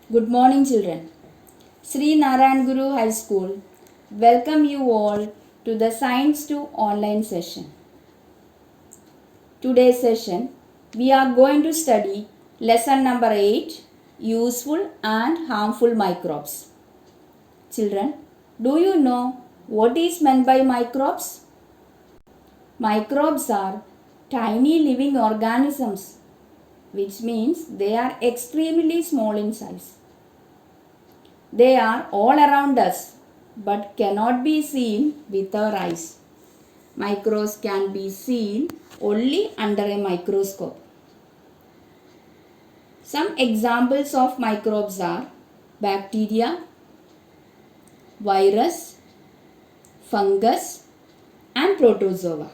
Good morning, children. Sri Narayan Guru High School welcome you all to the Science 2 online session. Today's session we are going to study lesson number 8, useful and harmful microbes. Children, do you know what is meant by microbes? Microbes are tiny living organisms, which means they are extremely small in size. They are all around us but cannot be seen with our eyes. Microbes can be seen only under a microscope. Some examples of microbes are bacteria, virus, fungus, and protozoa.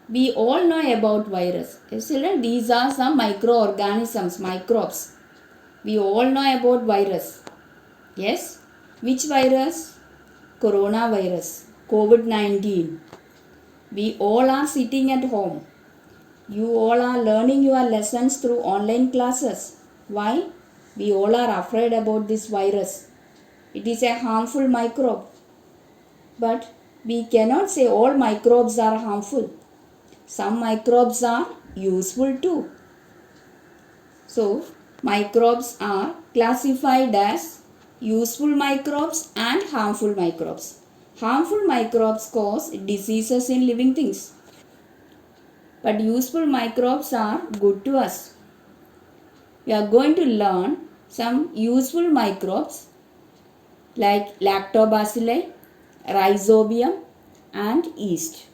We all know about virus. Children, these are some microorganisms, microbes. We all know about virus. Yes? Which virus? Coronavirus, COVID-19. We all are sitting at home. You all are learning your lessons through online classes. Why? We all are afraid about this virus. It is a harmful microbe. But we cannot say all microbes are harmful. Some microbes are useful too. So, microbes are classified as useful microbes and harmful microbes. Harmful microbes cause diseases in living things. But useful microbes are good to us. We are going to learn some useful microbes like lactobacilli, rhizobium and yeast.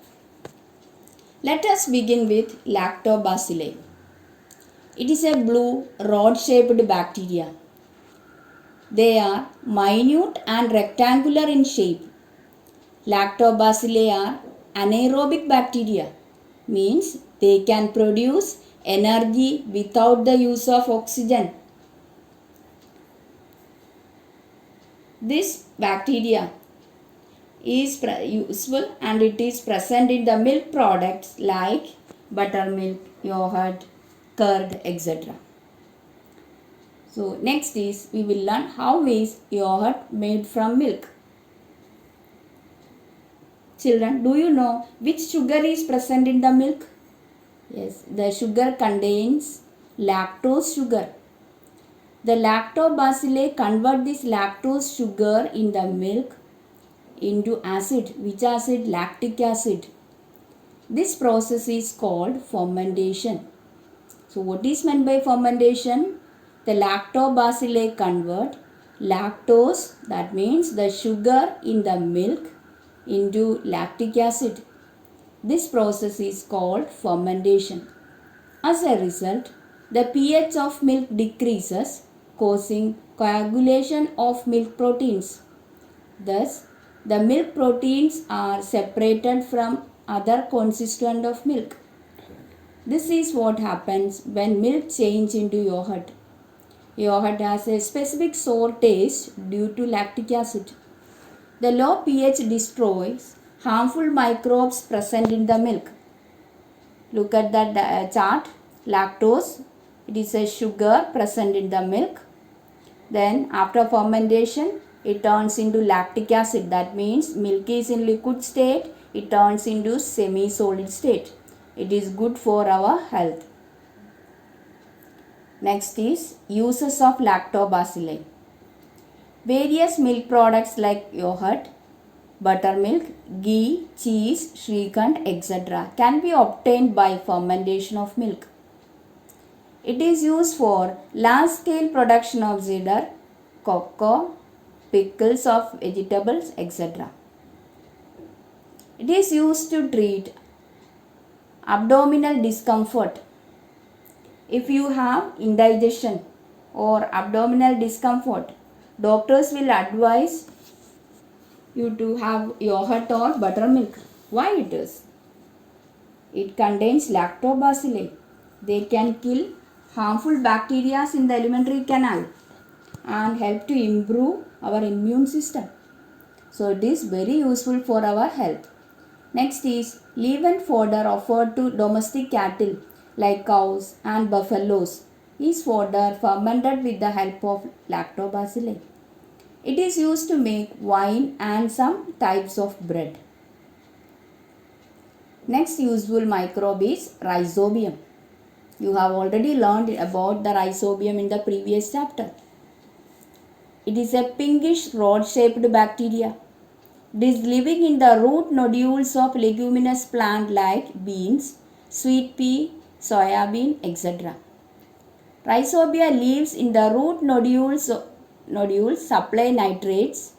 Let us begin with lactobacilli. It is a blue rod-shaped bacteria. They are minute and rectangular in shape. Lactobacilli are anaerobic bacteria, means they can produce energy without the use of oxygen. This bacteria is useful and it is present in the milk products like buttermilk, yogurt, curd, etc. So next is we will learn how is yogurt made from milk. Children, do you know which sugar is present in the milk? Yes, the sugar contains lactose sugar. The lactobacilli convert this lactose sugar in the milk into acid. Which acid? Lactic acid. This process is called fermentation. So what is meant by fermentation? The lactobacilli convert lactose, that means the sugar in the milk, into lactic acid. This process is called fermentation. As a result, the pH of milk decreases, causing coagulation of milk proteins. Thus, the milk proteins are separated from other constituents of milk. This is what happens when milk changes into yogurt. Yogurt has a specific sour taste due to lactic acid. The low pH destroys harmful microbes present in the milk. Look at that chart. Lactose, it is a sugar present in the milk. Then after fermentation, it turns into lactic acid. That means milk is in liquid state, it turns into semi-solid state. It is good for our health. Next is uses of lactobacilli. Various milk products like yogurt, buttermilk, ghee, cheese, Shrikhand, etc. can be obtained by fermentation of milk. It is used for large-scale production of cider, cocoa, pickles of vegetables, etc. It is used to treat abdominal discomfort. If you have indigestion or abdominal discomfort, doctors will advise you to have yogurt or buttermilk. Why it is? It contains lactobacilli. They can kill harmful bacteria in the alimentary canal and help to improve our immune system. So it is very useful for our health. Next is leaven fodder offered to domestic cattle like cows and buffaloes. is fodder fermented with the help of lactobacilli. It is used to make wine and some types of bread. Next useful microbe is rhizobium. You have already learned about the rhizobium in the previous chapter. It is a pinkish rod-shaped bacteria. It is living in the root nodules of leguminous plant like beans, sweet pea, soya bean, etc. Rhizobia lives in the root nodules supply nitrates,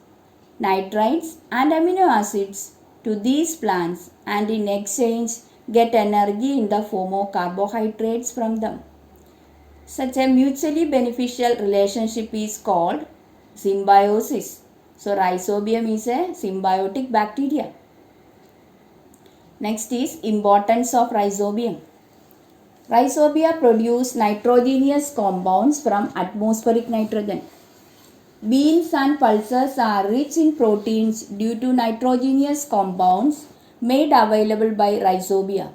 nitrites and amino acids to these plants and in exchange get energy in the form of carbohydrates from them. Such a mutually beneficial relationship is called symbiosis. So rhizobium is a symbiotic bacteria. Next is importance of rhizobium. Rhizobia produce nitrogenous compounds from atmospheric nitrogen. Beans and pulses are rich in proteins due to nitrogenous compounds made available by rhizobia.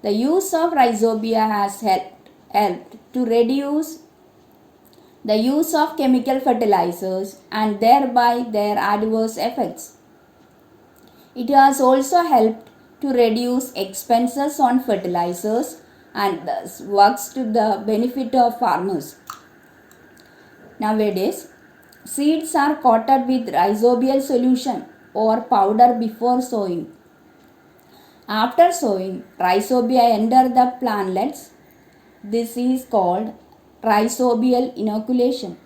The use of rhizobia has helped to reduce the use of chemical fertilizers and thereby their adverse effects. It has also helped to reduce expenses on fertilizers and thus works to the benefit of farmers. Nowadays, seeds are coated with rhizobial solution or powder before sowing. After sowing, rhizobia enter the plantlets. This is called rhizobial inoculation.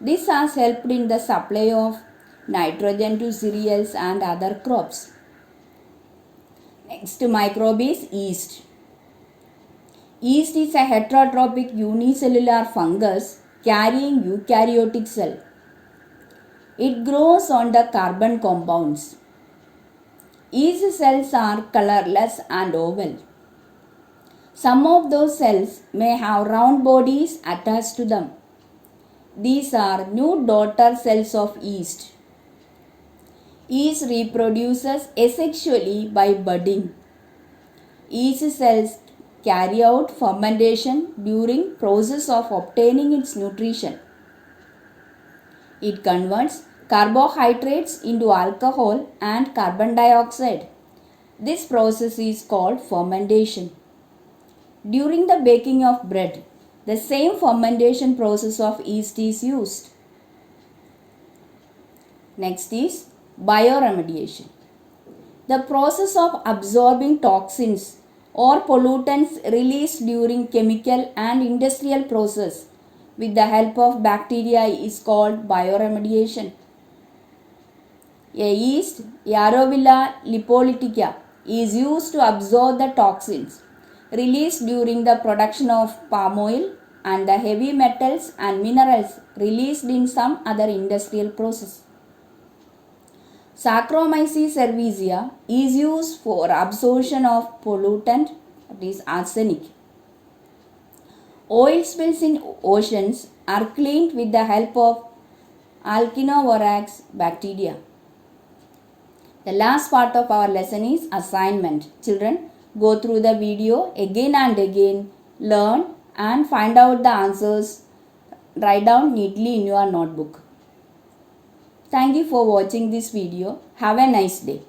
This has helped in the supply of nitrogen to cereals and other crops. Next microbe is yeast. Yeast is a heterotrophic unicellular fungus carrying eukaryotic cell. It grows on the carbon compounds. Yeast cells are colorless and oval. Some of those cells may have round bodies attached to them. These are new daughter cells of yeast. Yeast reproduces asexually by budding. Yeast cells carry out fermentation during process of obtaining its nutrition. It converts carbohydrates into alcohol and carbon dioxide. This process is called fermentation. During the baking of bread, the same fermentation process of yeast is used. Next is bioremediation. The process of absorbing toxins or pollutants released during chemical and industrial process with the help of bacteria is called bioremediation. A yeast, Yarovilla lipolytica, is used to absorb the toxins released during the production of palm oil and the heavy metals and minerals released in some other industrial process. Saccharomyces cerevisiae is used for absorption of pollutant, that is arsenic. Oil spills in oceans are cleaned with the help of Alkinovorax bacteria. The last part of our lesson is assignment. Children, go through the video again and again, learn and find out the answers. Write down neatly in your notebook. Thank you for watching this video. Have a nice day.